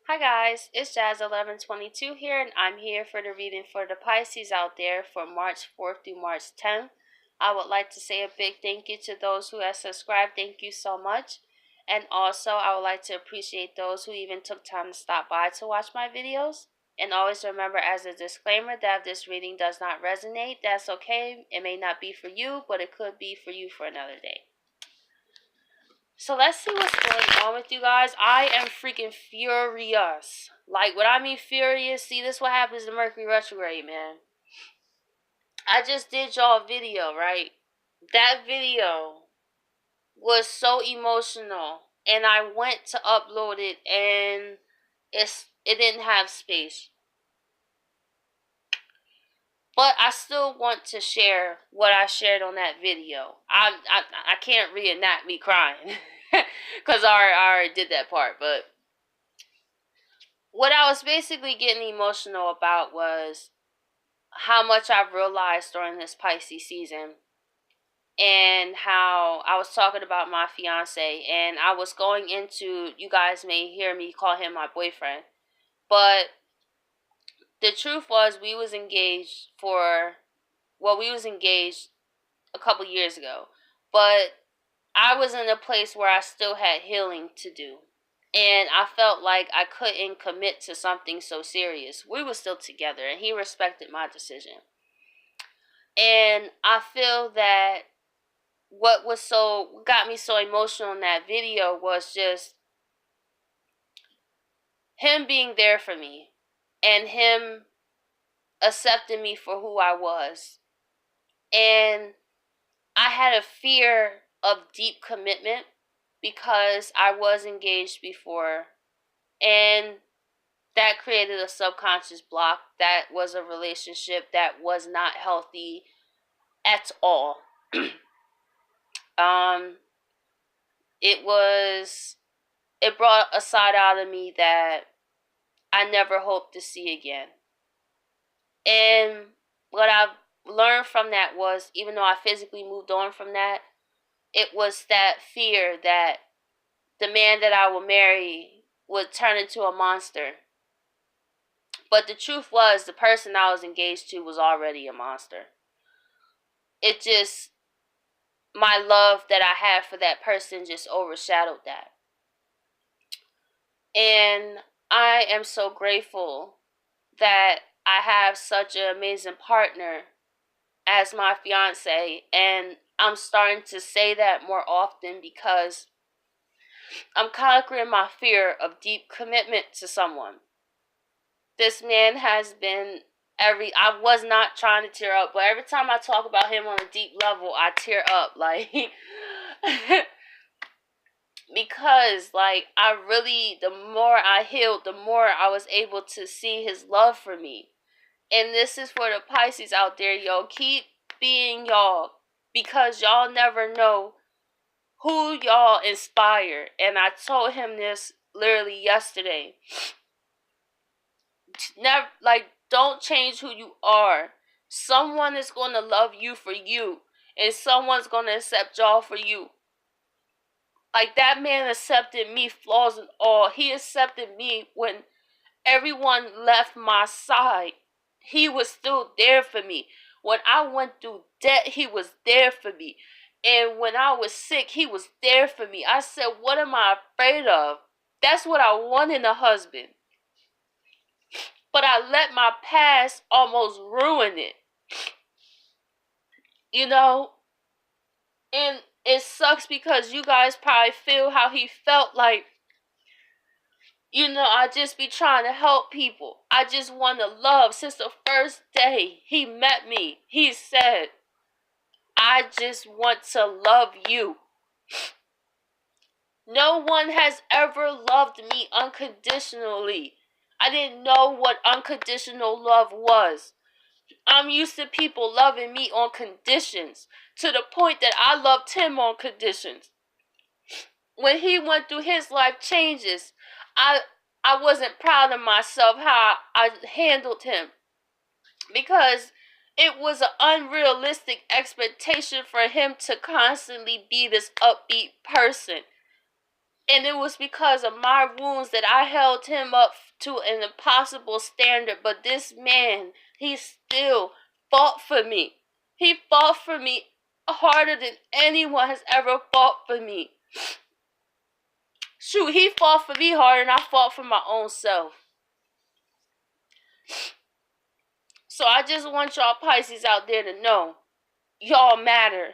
Hi guys, it's Jazz1122 here, and I'm here for the reading for the Pisces out there for March 4th through March 10th. I would like to say a big thank you to those who have subscribed. Thank you so much. And also, I would like to appreciate those who even took time to stop by to watch my videos. And always remember, as a disclaimer, that if this reading does not resonate, that's okay. It may not be for you, but it could be for you for another day. So let's see what's going on with you guys. I am freaking furious. Like, what I mean furious, see, this is what happens in Mercury retrograde, man. I just did y'all a video, right? That video was so emotional. And I went to upload it and it didn't have space. But I still want to share what I shared on that video. I can't reenact me crying. Because I already did that part, but what I was basically getting emotional about was how much I've realized during this Pisces season, and how I was talking about my fiance, and I was going into, you guys may hear me call him my boyfriend, but the truth was we was engaged a couple years ago, but I was in a place where I still had healing to do. And I felt like I couldn't commit to something so serious. We were still together, and he respected my decision. And I feel that what got me so emotional in that video was just him being there for me, and him accepting me for who I was. And I had a fear of deep commitment because I was engaged before, and that created a subconscious block. That was a relationship that was not healthy at all. um it brought a side out of me that I never hoped to see again. And what I've learned from that was, even though I physically moved on from that, it was that fear that the man that I would marry would turn into a monster. But the truth was, the person I was engaged to was already a monster. It just, my love that I had for that person just overshadowed that. And I am so grateful that I have such an amazing partner as my fiance. And I'm starting to say that more often because I'm conquering my fear of deep commitment to someone. This man has been I was not trying to tear up, but every time I talk about him on a deep level, I tear up. Like, because, like, the more I healed, the more I was able to see his love for me. And this is for the Pisces out there, yo. Keep being y'all, because y'all never know who y'all inspire. And I told him this literally yesterday. Never, like, don't change who you are. Someone is going to love you for you, and someone's going to accept y'all for you. Like, that man accepted me, flaws and all. He accepted me when everyone left my side. He was still there for me. When I went through debt, he was there for me. And when I was sick, he was there for me. I said, what am I afraid of? That's what I want in a husband. But I let my past almost ruin it. You know? And it sucks because you guys probably feel how he felt. Like, you know, I just be trying to help people. I just want to love. Since the first day he met me, he said, I just want to love you. No one has ever loved me unconditionally. I didn't know what unconditional love was. I'm used to people loving me on conditions, to the point that I loved him on conditions. When he went through his life changes, I wasn't proud of myself how I handled him, because it was an unrealistic expectation for him to constantly be this upbeat person. And it was because of my wounds that I held him up to an impossible standard. But this man, he still fought for me. He fought for me harder than anyone has ever fought for me. Shoot, he fought for me harder than I fought for my own self. So I just want y'all Pisces out there to know, y'all matter.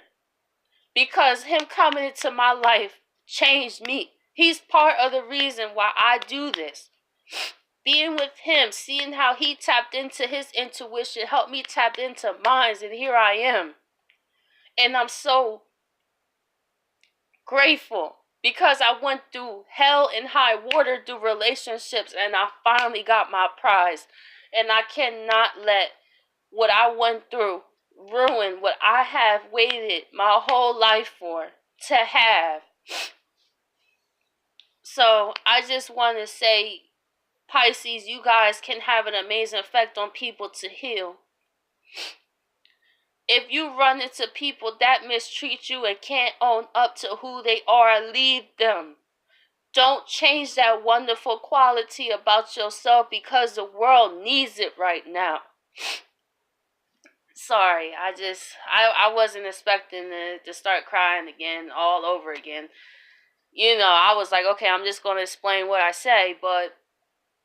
Because him coming into my life changed me. He's part of the reason why I do this. Being with him, seeing how he tapped into his intuition, helped me tap into mine, and here I am. And I'm so grateful because I went through hell and high water through relationships, and I finally got my prize. And I cannot let what I went through ruin what I have waited my whole life for to have. So I just want to say, Pisces, you guys can have an amazing effect on people to heal. If you run into people that mistreat you and can't own up to who they are, leave them. Don't change that wonderful quality about yourself because the world needs it right now. Sorry, I wasn't expecting to start crying again all over again. You know, I was like, okay, I'm just going to explain what I say, but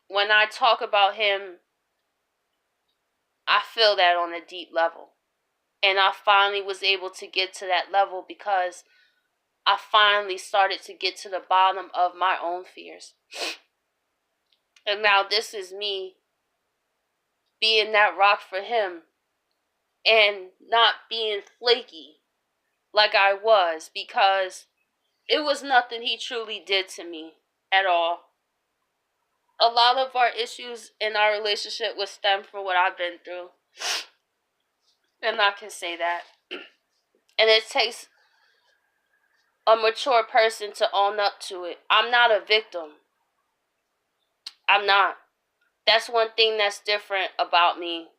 when I talk about him, I feel that on a deep level. And I finally was able to get to that level because I finally started to get to the bottom of my own fears. And now this is me being that rock for him and not being flaky like I was, because it was nothing he truly did to me at all. A lot of our issues in our relationship was stemmed from what I've been through. And I can say that. And it takes a mature person to own up to it. I'm not a victim. I'm not. That's one thing that's different about me.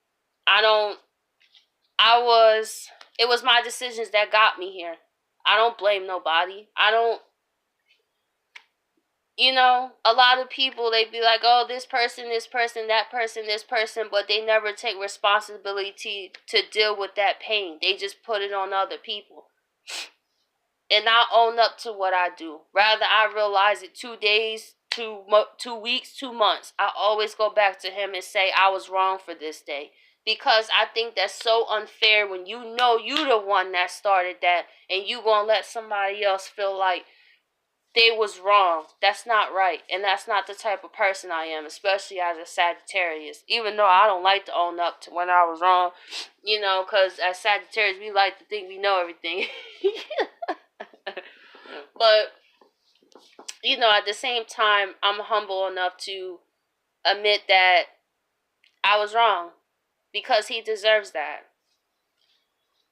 It was my decisions that got me here. I don't blame nobody. A lot of people, they be like, oh, this person, that person, this person, but they never take responsibility to deal with that pain. They just put it on other people. And I own up to what I do. Rather I realize it 2 days, 2 weeks, 2 months, I always go back to him and say I was wrong for this day. Because I think that's so unfair when you know you the one that started that and you gonna let somebody else feel like they was wrong. That's not right. And that's not the type of person I am, especially as a Sagittarius. Even though I don't like to own up to when I was wrong, because as Sagittarius, we like to think we know everything. But, at the same time, I'm humble enough to admit that I was wrong because he deserves that.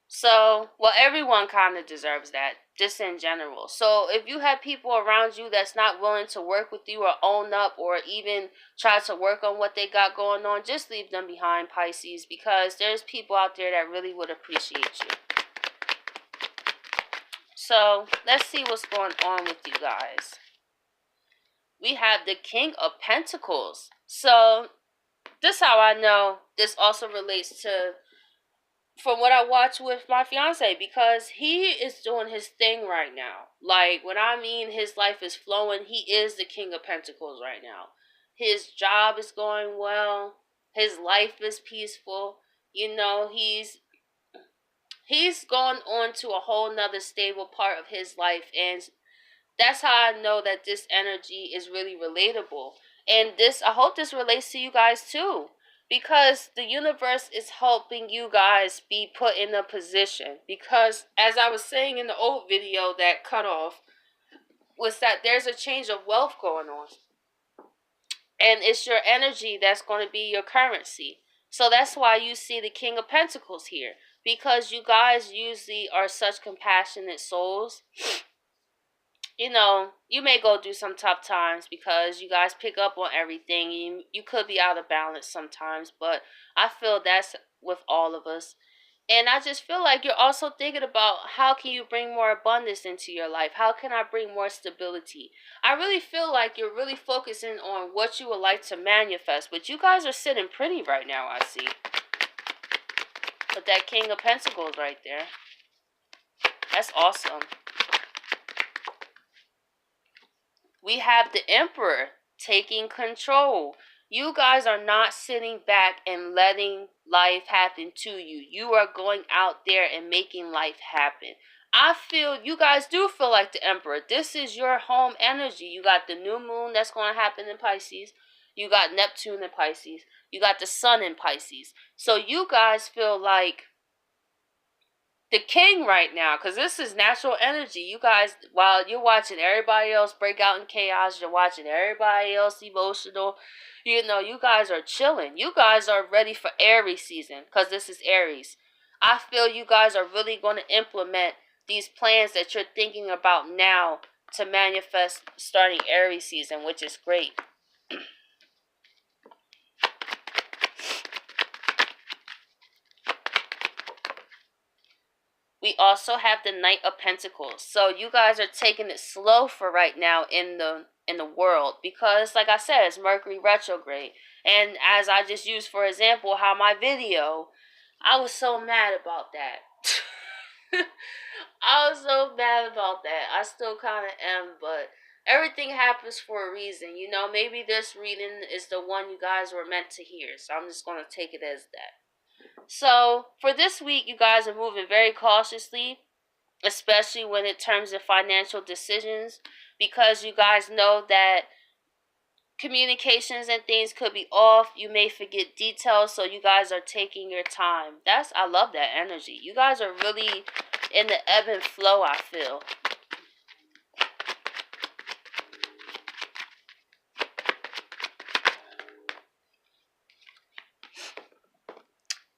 So, well, everyone kind of deserves that, just in general. So, if you have people around you that's not willing to work with you or own up or even try to work on what they got going on, just leave them behind, Pisces, because there's people out there that really would appreciate you. So, let's see what's going on with you guys. We have the King of Pentacles. So, this is how I know this also relates to from what I watch with my fiance, because he is doing his thing right now. Like, when I mean his life is flowing, he is the King of Pentacles right now. His job is going well. His life is peaceful. He's going on to a whole nother stable part of his life, and that's how I know that this energy is really relatable. And I hope this relates to you guys too. Because the universe is helping you guys be put in a position. Because as I was saying in the old video that cut off, was that there's a change of wealth going on. And it's your energy that's going to be your currency. So that's why you see the King of Pentacles here. Because you guys usually are such compassionate souls. You may go through some tough times because you guys pick up on everything. You could be out of balance sometimes, but I feel that's with all of us. And I just feel like you're also thinking about how can you bring more abundance into your life? How can I bring more stability? I really feel like you're really focusing on what you would like to manifest. But you guys are sitting pretty right now, I see. With that King of Pentacles right there. That's awesome. We have the Emperor taking control. You guys are not sitting back and letting life happen to you. You are going out there and making life happen. I feel you guys do feel like the Emperor. This is your home energy. You got the new moon that's going to happen in Pisces. You got Neptune in Pisces. You got the sun in Pisces. So you guys feel like the king right now, because this is natural energy. You guys, while you're watching everybody else break out in chaos, you're watching everybody else emotional, you know, you guys are chilling. You guys are ready for Aries season, because this is Aries. I feel you guys are really going to implement these plans that you're thinking about now to manifest starting Aries season, which is great. We also have the Knight of Pentacles. So you guys are taking it slow for right now in the world, because like I said, it's Mercury retrograde. And as I just used for example, how my video, I was so mad about that. I was so mad about that. I still kind of am, but everything happens for a reason. You know, maybe this reading is the one you guys were meant to hear. So I'm just going to take it as that. So for this week, you guys are moving very cautiously, especially when it terms of financial decisions, because you guys know that communications and things could be off. You may forget details, so you guys are taking your time. I love that energy. You guys are really in the ebb and flow, I feel.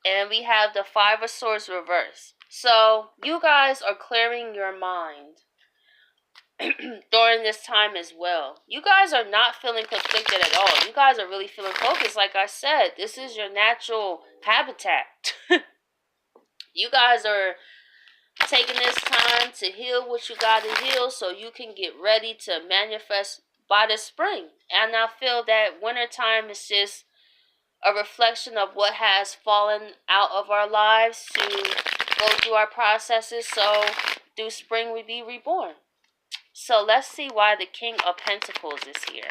And we have the Five of Swords reverse. So you guys are clearing your mind during this time as well. You guys are not feeling conflicted at all. You guys are really feeling focused. Like I said, this is your natural habitat. You guys are taking this time to heal what you got to heal so you can get ready to manifest by the spring. And I feel that wintertime is just a reflection of what has fallen out of our lives to go through our processes, so through spring we be reborn. So let's see why the King of Pentacles is here.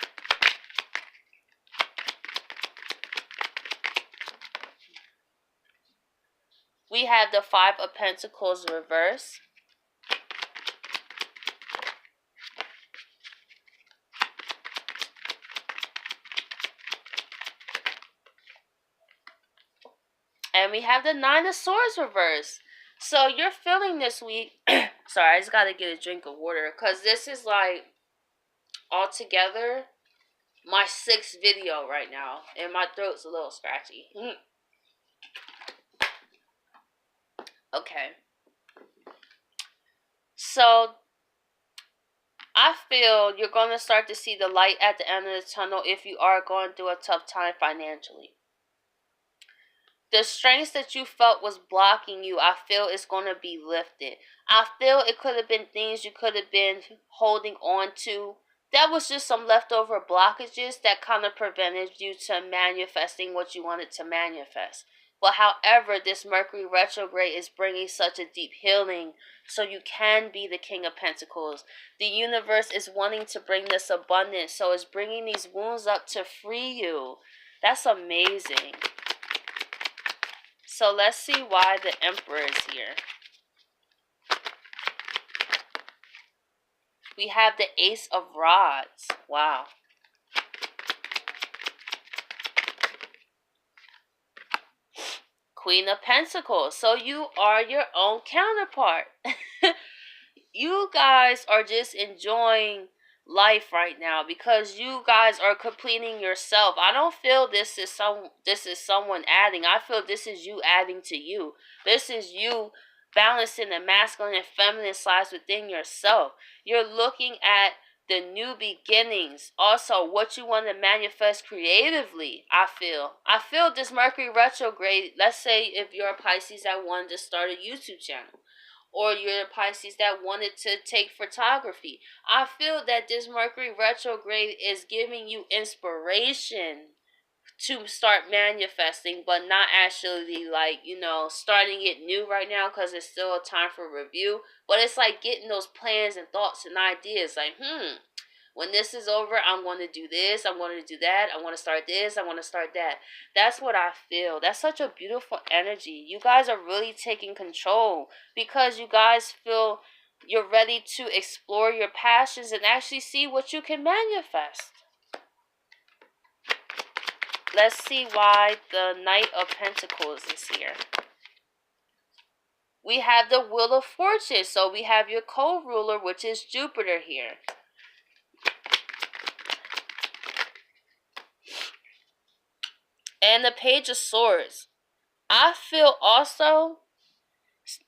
We have the Five of Pentacles reverse. And we have the Nine of Swords reverse. So you're feeling this week. Sorry, I just got to get a drink of water, because this is like altogether my 6th video right now. And my throat's a little scratchy. Okay. So I feel you're going to start to see the light at the end of the tunnel if you are going through a tough time financially. The strengths that you felt was blocking you, I feel is going to be lifted. I feel it could have been things you could have been holding on to. That was just some leftover blockages that kind of prevented you to manifesting what you wanted to manifest. But however, this Mercury retrograde is bringing such a deep healing, so you can be the King of Pentacles. The universe is wanting to bring this abundance, so it's bringing these wounds up to free you. That's amazing. So let's see why the Emperor is here. We have the Ace of Rods. Wow. Queen of Pentacles. So you are your own counterpart. You guys are just enjoying life right now because you guys are completing yourself. I don't feel this is someone adding. I feel this is you adding to you. This is you balancing the masculine and feminine sides within yourself. You're looking at the new beginnings. Also, what you want to manifest creatively, I feel this Mercury retrograde, let's say if you're a Pisces that wanted to start a YouTube channel, or you're a Pisces that wanted to take photography, I feel that this Mercury retrograde is giving you inspiration to start manifesting, but not actually, like, starting it new right now, because it's still a time for review. But it's like getting those plans and thoughts and ideas, like, when this is over, I'm going to do this, I'm going to do that, I want to start this, I want to start that. That's what I feel. That's such a beautiful energy. You guys are really taking control, because you guys feel you're ready to explore your passions and actually see what you can manifest. Let's see why the Knight of Pentacles is here. We have the Wheel of Fortune. So we have your co-ruler, which is Jupiter here. And the Page of Swords. I feel also,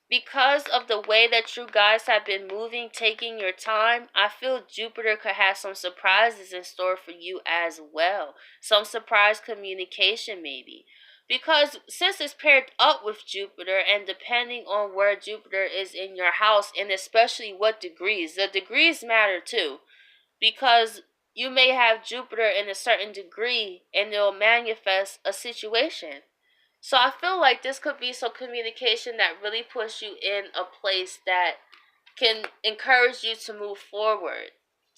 because of the way that you guys have been moving, taking your time, I feel Jupiter could have some surprises in store for you as well. Some surprise communication maybe. Because since it's paired up with Jupiter, and depending on where Jupiter is in your house, and especially what degrees, the degrees matter too. Because you may have Jupiter in a certain degree and it'll manifest a situation. So I feel like this could be some communication that really puts you in a place that can encourage you to move forward,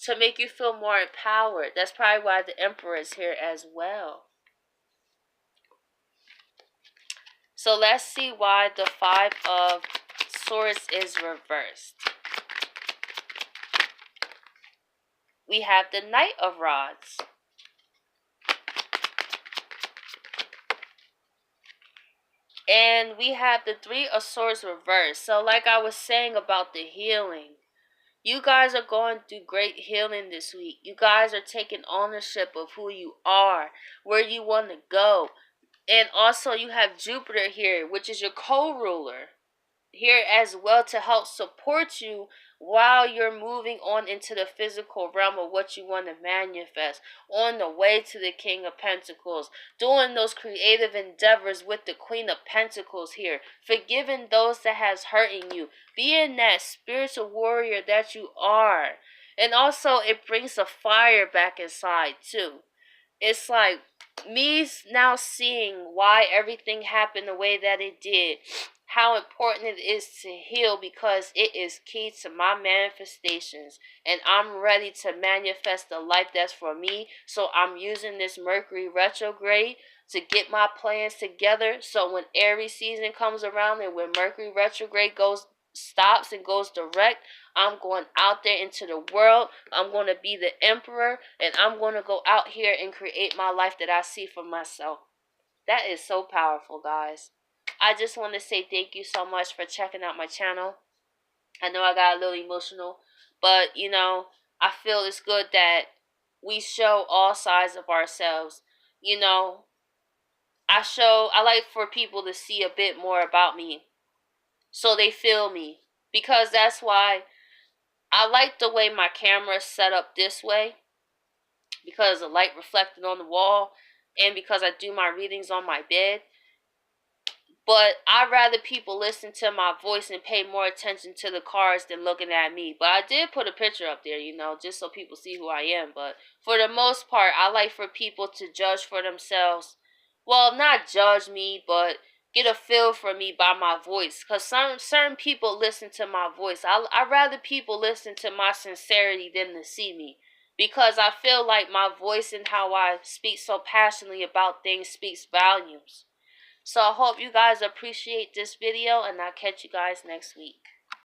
to make you feel more empowered. That's probably why the Emperor is here as well. So let's see why the Five of Swords is reversed. We have the Knight of Rods. And we have the Three of Swords reversed. So like I was saying about the healing, you guys are going through great healing this week. You guys are taking ownership of who you are, where you want to go. And also you have Jupiter here, which is your co-ruler, here as well to help support you while you're moving on into the physical realm of what you want to manifest, on the way to the King of Pentacles, doing those creative endeavors with the Queen of Pentacles here, forgiving those that has hurting you, being that spiritual warrior that you are. And also it brings the fire back inside too. It's like me now seeing why everything happened the way that it did, how important it is to heal, because it is key to my manifestations, and I'm ready to manifest the life that's for me. So I'm using this Mercury retrograde to get my plans together, so when Aries season comes around and when Mercury retrograde stops and goes direct, I'm going out there into the world. I'm going to be the emperor, and I'm going to go out here and create my life that I see for myself. That is so powerful, guys. I just want to say thank you so much for checking out my channel. I know I got a little emotional, but I feel it's good that we show all sides of ourselves. I like for people to see a bit more about me, so they feel me. Because that's why I like the way my camera is set up this way, because the light reflected on the wall, and because I do my readings on my bed. But I'd rather people listen to my voice and pay more attention to the cards than looking at me. But I did put a picture up there, just so people see who I am. But for the most part, I like for people to judge for themselves. Well, not judge me, but get a feel for me by my voice. Because certain people listen to my voice. I'd rather people listen to my sincerity than to see me. Because I feel like my voice and how I speak so passionately about things speaks volumes. So I hope you guys appreciate this video, and I'll catch you guys next week.